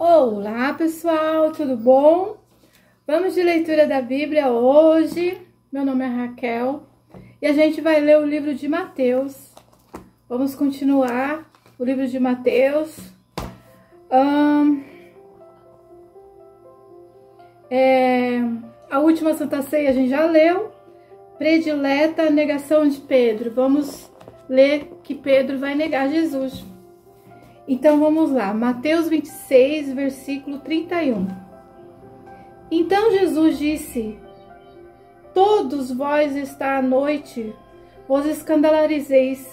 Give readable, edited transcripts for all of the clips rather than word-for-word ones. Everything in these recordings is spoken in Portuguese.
Olá pessoal, tudo bom? Vamos de leitura da Bíblia hoje. Meu nome é Raquel e a gente vai ler o livro de Mateus. Vamos continuar o livro de Mateus. A última Santa Ceia a gente já leu. Predileta, negação de Pedro. Vamos ler que Pedro vai negar Jesus. Então vamos lá, Mateus 26, versículo 31. Então Jesus disse: todos vós esta noite vos escandalizeis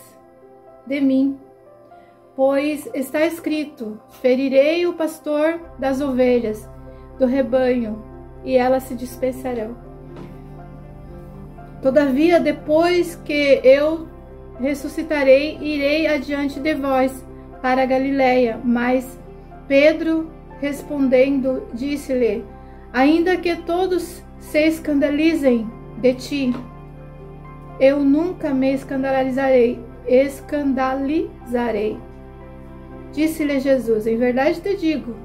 de mim, pois está escrito: ferirei o pastor das ovelhas do rebanho, e elas se dispersarão. Todavia, depois que eu ressuscitarei, irei adiante de vós para a Galileia. Mas Pedro, respondendo, disse-lhe: ainda que todos se escandalizem de ti, eu nunca me escandalizarei. Disse-lhe Jesus: em verdade te digo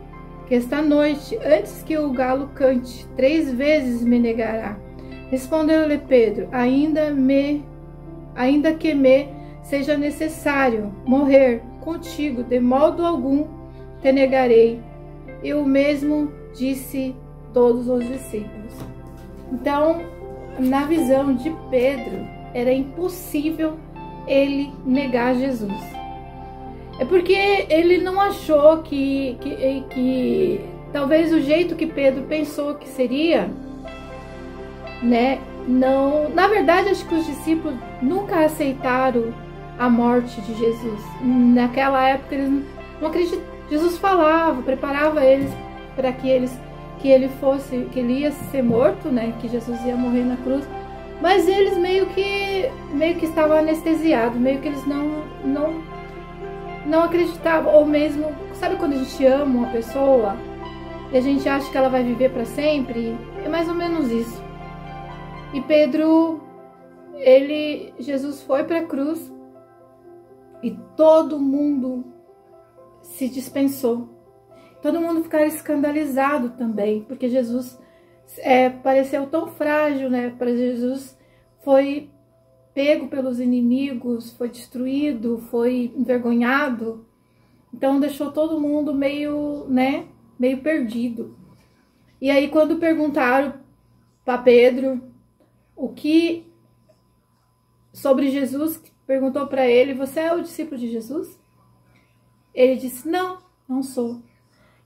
que esta noite, antes que o galo cante, 3 vezes me negará. Respondeu-lhe Pedro: ainda que me seja necessário morrer contigo, de modo algum te negarei. Eu mesmo disse todos os discípulos. Então, na visão de Pedro, era impossível ele negar Jesus. É porque ele não achou que talvez o jeito que Pedro pensou que seria, né? Não, na verdade, acho que os discípulos nunca aceitaram a morte de Jesus. Naquela época eles não acreditavam. Jesus falava, preparava eles para que ele ia ser morto, né? Que Jesus ia morrer na cruz. Mas eles meio que estavam anestesiados, meio que eles não acreditavam. Ou mesmo, sabe quando a gente ama uma pessoa e a gente acha que ela vai viver para sempre? É mais ou menos isso. E Pedro, Jesus foi para a cruz e todo mundo se dispensou. Todo mundo ficava escandalizado também, porque Jesus pareceu tão frágil, né? Para Jesus foi pego pelos inimigos, foi destruído, foi envergonhado. Então deixou todo mundo meio perdido. E aí quando perguntaram para Pedro o que sobre Jesus, perguntou para ele: você é o discípulo de Jesus? Ele disse: não sou.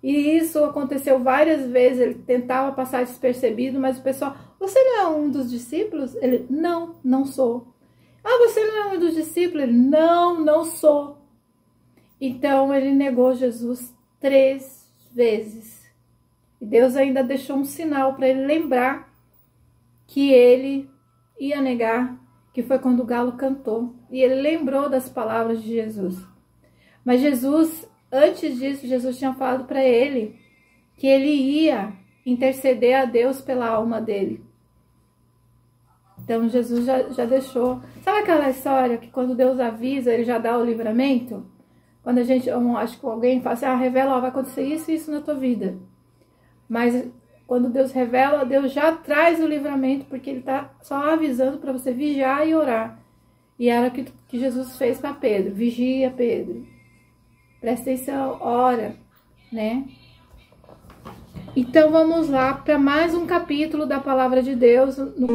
E isso aconteceu várias vezes. Ele tentava passar despercebido, mas o pessoal: você não é um dos discípulos? Ele: não sou. Ah, você não é um dos discípulos? Ele: não sou. Então ele negou Jesus 3 vezes. E Deus ainda deixou um sinal para ele lembrar que ele ia negar, que foi quando o galo cantou. E ele lembrou das palavras de Jesus. Mas Jesus, antes disso, Jesus tinha falado para ele que ele ia interceder a Deus pela alma dele. Então Jesus já deixou. Sabe aquela história que quando Deus avisa, ele já dá o livramento? Quando acho que alguém fala assim: revela, vai acontecer isso e isso na tua vida. Mas quando Deus revela, Deus já traz o livramento, porque ele está só avisando para você vigiar e orar. E era o que Jesus fez para Pedro: vigia, Pedro, presta atenção, ora, né? Então vamos lá para mais um capítulo da palavra de Deus, no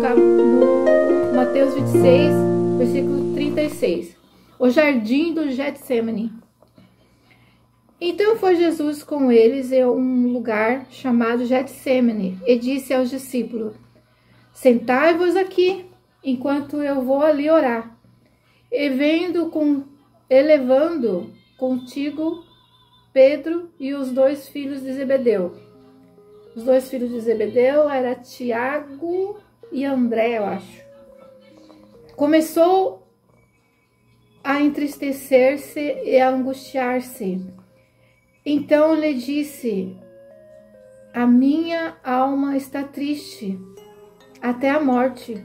Mateus 26, versículo 36. O jardim do Getsemane. Então foi Jesus com eles em um lugar chamado Getsemane e disse aos discípulos: sentai-vos aqui, enquanto eu vou ali orar. E levando contigo Pedro e os 2 filhos de Zebedeu. Os 2 filhos de Zebedeu eram Tiago e André, eu acho. Começou a entristecer-se e a angustiar-se. Então lhe disse: a minha alma está triste até a morte.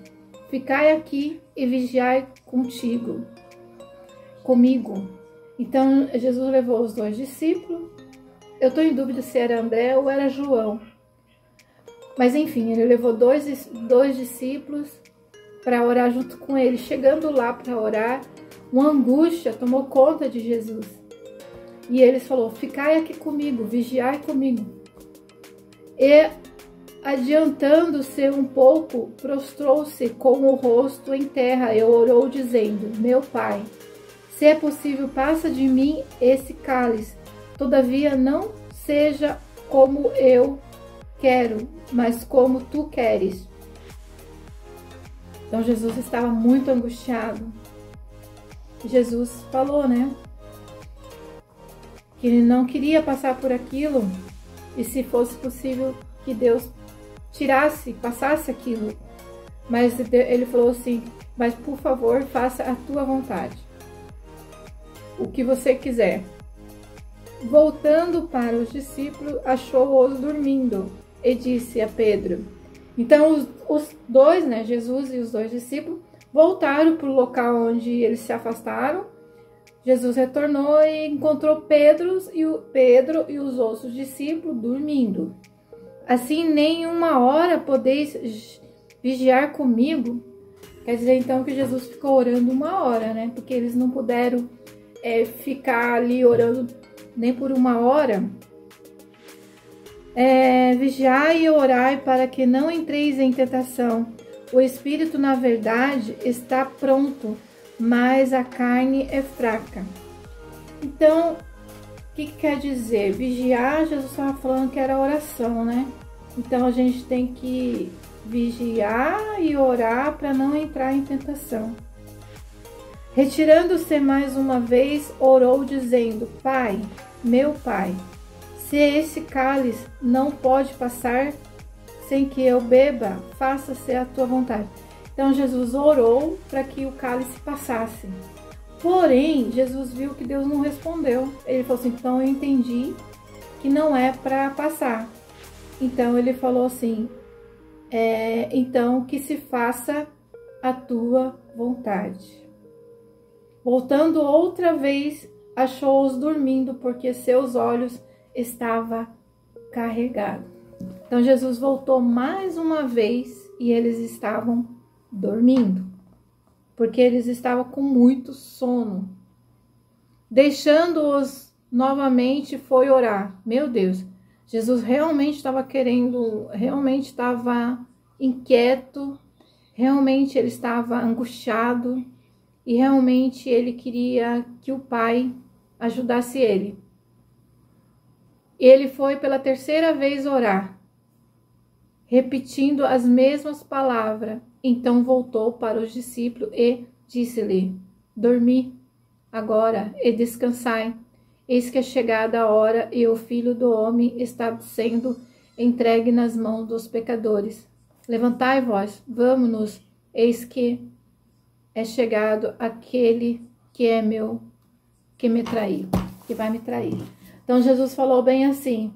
Ficai aqui e vigiai comigo. Então Jesus levou os 2 discípulos Eu estou em dúvida se era André ou era João. Mas enfim, ele levou dois discípulos para orar junto com ele. Chegando lá para orar, uma angústia tomou conta de Jesus. E eles falou: ficai aqui comigo, vigiai comigo. E adiantando-se um pouco, prostrou-se com o rosto em terra e orou, dizendo: meu Pai, se é possível, passa de mim esse cálice. Todavia não seja como eu quero, mas como tu queres. Então Jesus estava muito angustiado. Jesus falou, né, que ele não queria passar por aquilo, e se fosse possível que Deus passasse aquilo. Mas ele falou assim: mas por favor, faça a tua vontade, o que você quiser. Voltando para os discípulos, achou-os dormindo e disse a Pedro. Então os dois, né, Jesus e os dois discípulos, voltaram para o local onde eles se afastaram. Jesus retornou e encontrou Pedro e os outros discípulos dormindo. Assim, nem uma hora podeis vigiar comigo. Quer dizer, então, que Jesus ficou orando uma hora, né? Porque eles não puderam ficar ali orando nem por uma hora. Vigiai e orai para que não entreis em tentação. O espírito, na verdade, está pronto, mas a carne é fraca. Então, o que quer dizer? Vigiar, Jesus estava falando que era oração, né? Então a gente tem que vigiar e orar para não entrar em tentação. Retirando-se mais uma vez, orou dizendo: Pai, meu Pai, se esse cálice não pode passar sem que eu beba, faça-se a tua vontade. Então Jesus orou para que o cálice passasse. Porém, Jesus viu que Deus não respondeu. Ele falou assim: então eu entendi que não é para passar. Então ele falou assim: então que se faça a tua vontade. Voltando outra vez, achou-os dormindo, porque seus olhos estavam carregados. Então Jesus voltou mais uma vez e eles estavam dormindo, porque eles estavam com muito sono. Deixando-os novamente, foi orar. Meu Deus, Jesus realmente estava realmente estava inquieto, realmente ele estava angustiado e realmente ele queria que o Pai ajudasse ele. Ele foi pela terceira vez orar, repetindo as mesmas palavras. Então voltou para os discípulos e disse-lhe: dormi agora e descansai. Eis que é chegada a hora e o Filho do Homem está sendo entregue nas mãos dos pecadores. Levantai vós, vamos-nos, eis que é chegado aquele que me traiu, que vai me trair. Então Jesus falou bem assim.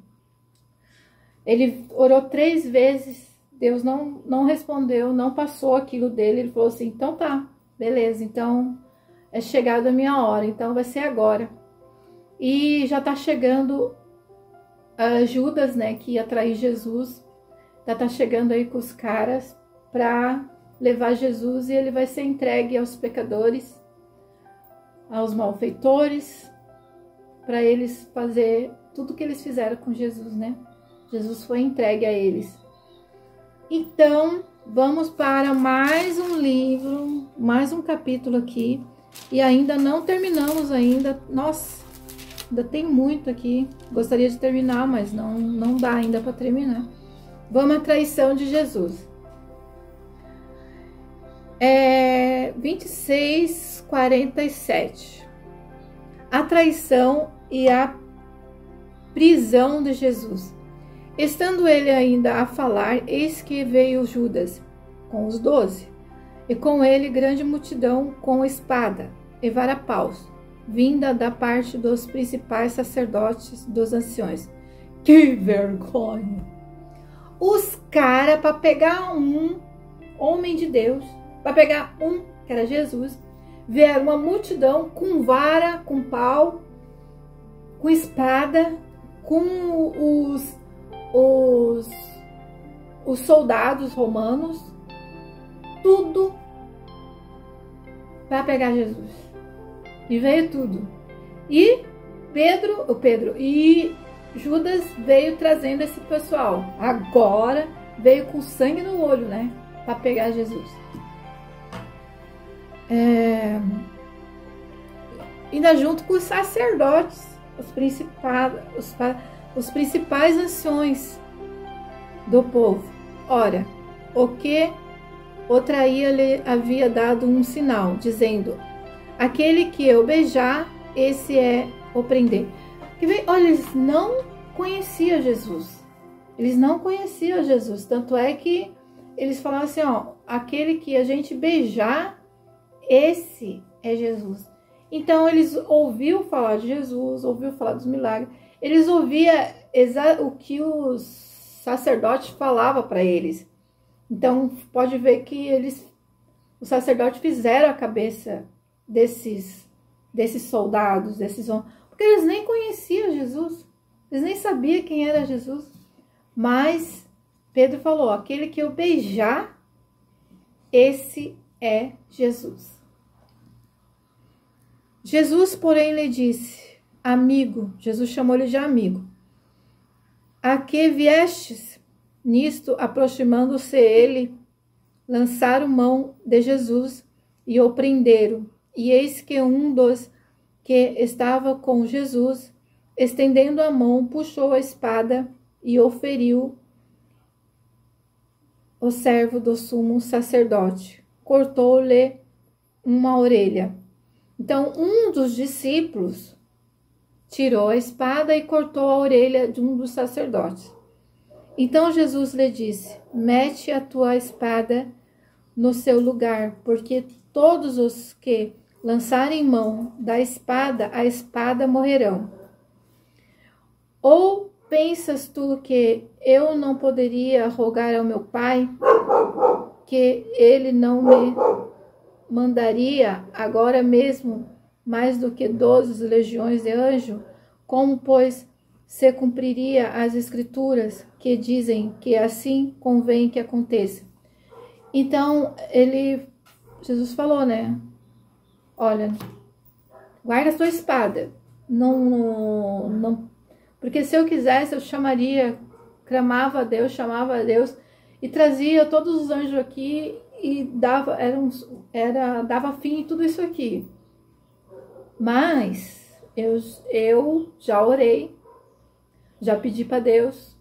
Ele orou 3 vezes, Deus não respondeu, não passou aquilo dele. Ele falou assim: então tá, beleza, então é chegada a minha hora, então vai ser agora. E já tá chegando Judas, né, que ia trair Jesus, já tá chegando aí com os caras para levar Jesus e ele vai ser entregue aos pecadores, aos malfeitores, para eles fazer tudo que eles fizeram com Jesus, né? Jesus foi entregue a eles. Então, vamos para mais um livro, mais um capítulo aqui, e ainda não terminamos ainda. Nossa, ainda tem muito aqui. Gostaria de terminar, mas não dá ainda para terminar. Vamos à traição de Jesus. 26:47. A traição e a prisão de Jesus. Estando ele ainda a falar, eis que veio Judas com os 12, e com ele grande multidão com espada e varapaus, vinda da parte dos principais sacerdotes, dos anciões. Que vergonha! Os caras, para pegar um homem de Deus, para pegar um, que era Jesus, vieram uma multidão com vara, com pau, com espada, com os soldados romanos, tudo para pegar Jesus. E veio tudo. E Pedro e Judas veio trazendo esse pessoal. Agora veio com sangue no olho, né? Para pegar Jesus. Ainda junto com os sacerdotes, os principais anciões do povo. Ora, o que o traía lhe havia dado um sinal, dizendo: aquele que eu beijar, esse é o prender. Olha, eles não conheciam Jesus. Eles não conheciam Jesus. Tanto é que eles falavam assim, ó, aquele que a gente beijar, esse é Jesus. Então eles ouviam falar de Jesus, ouviam falar dos milagres. Eles ouviam o que os sacerdotes falavam para eles. Então pode ver que os sacerdotes fizeram a cabeça desses soldados, desses homens, porque eles nem conheciam Jesus, eles nem sabiam quem era Jesus. Mas Pedro falou: aquele que eu beijar, esse é Jesus. Jesus, porém, lhe disse: amigo, Jesus chamou ele de amigo, a que viestes? Nisto, aproximando-se ele, lançaram mão de Jesus e o prenderam. E eis que um dos que estava com Jesus, estendendo a mão, puxou a espada e o feriu o servo do sumo sacerdote. Cortou-lhe uma orelha. Então, um dos discípulos tirou a espada e cortou a orelha de um dos sacerdotes. Então Jesus lhe disse: mete a tua espada no seu lugar, porque todos os que lançarem mão da espada, a espada morrerão. Ou pensas tu que eu não poderia rogar ao meu Pai, que ele não me mandaria agora mesmo mais do que 12 legiões de anjos? Como, pois, se cumpriria as escrituras que dizem que assim convém que aconteça? Então, Jesus falou, né? Olha, guarda a sua espada. Não, porque se eu quisesse, eu clamava a Deus, chamava a Deus e trazia todos os anjos aqui e dava fim em tudo isso aqui. Mas eu já orei, já pedi para Deus,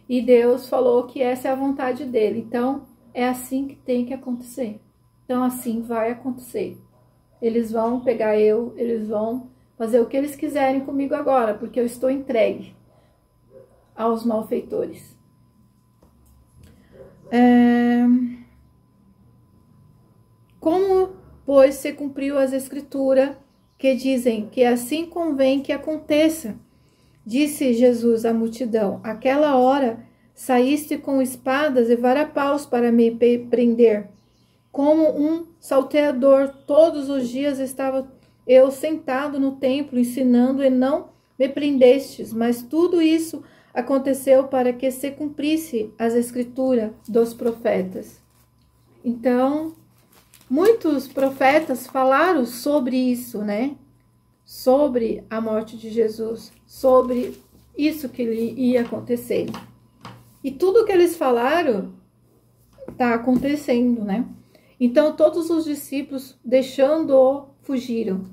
e Deus falou que essa é a vontade dele. Então, é assim que tem que acontecer. Então, assim vai acontecer. Eles vão pegar eles vão fazer o que eles quiserem comigo agora, porque eu estou entregue aos malfeitores. Como, pois, se cumpriu as escrituras que dizem que assim convém que aconteça? Disse Jesus à multidão: aquela hora saíste com espadas e varapaus para me prender. Como um salteador, todos os dias estava eu sentado no templo ensinando e não me prendestes. Mas tudo isso aconteceu para que se cumprisse as escrituras dos profetas. Então, muitos profetas falaram sobre isso, né? Sobre a morte de Jesus, sobre isso que ia acontecer. E tudo que eles falaram está acontecendo, né? Então, todos os discípulos, deixando-o, fugiram.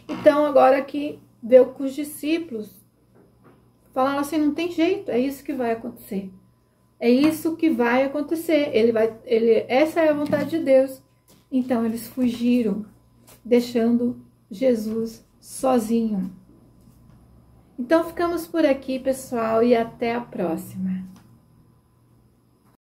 Então, agora que veio com os discípulos, falaram assim: não tem jeito, é isso que vai acontecer. É isso que vai acontecer. Essa é a vontade de Deus. Então, eles fugiram, deixando Jesus sozinho. Então, ficamos por aqui, pessoal, e até a próxima.